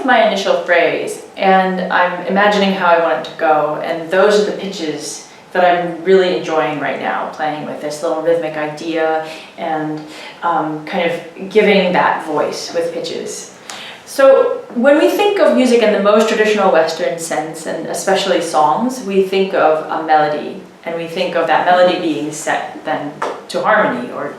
with my initial phrase, and I'm imagining how I want it to go, and those are the pitches that I'm really enjoying right now, playing with this little rhythmic idea and kind of giving that voice with pitches. So when we think of music in the most traditional Western sense, and especially songs, we think of a melody, and we think of that melody being set then to harmony, or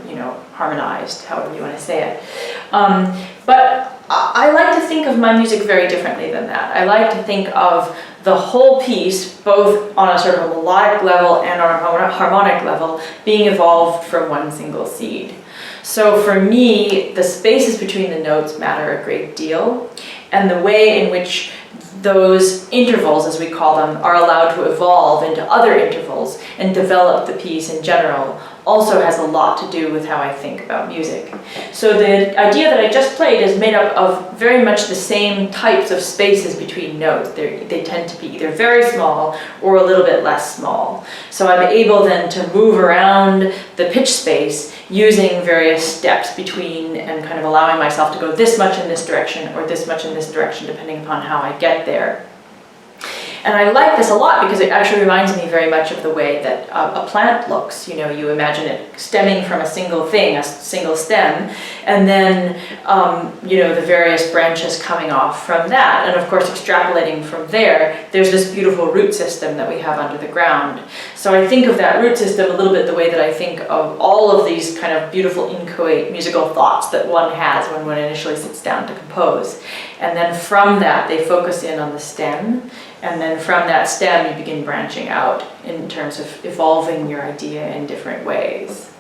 harmonized, however you want to say it. But I like to think of my music very differently than that. I like to think of the whole piece, both on a sort of a melodic level and on a harmonic level, being evolved from one single seed. So for me, the spaces between the notes matter a great deal, and the way in which those intervals, as we call them, are allowed to evolve into other intervals and develop the piece in general also has a lot to do with how I think about music. So the idea that I just played is made up of very much the same types of spaces between notes. They tend to be either very small or a little bit less small. So I'm able then to move around the pitch space using various steps between and kind of allowing myself to go this much in this direction or this much in this direction depending upon how I get there. And I like this a lot because it actually reminds me very much of the way that a plant looks. You imagine it stemming from a single thing, a single stem, and then the various branches coming off from that. And of course, extrapolating from there, there's this beautiful root system that we have under the ground. So I think of that root system a little bit the way that I think of all of these kind of beautiful inchoate musical thoughts that one has when one initially sits down to compose. And then from that, they focus in on the stem. And then from that stem, you begin branching out in terms of evolving your idea in different ways.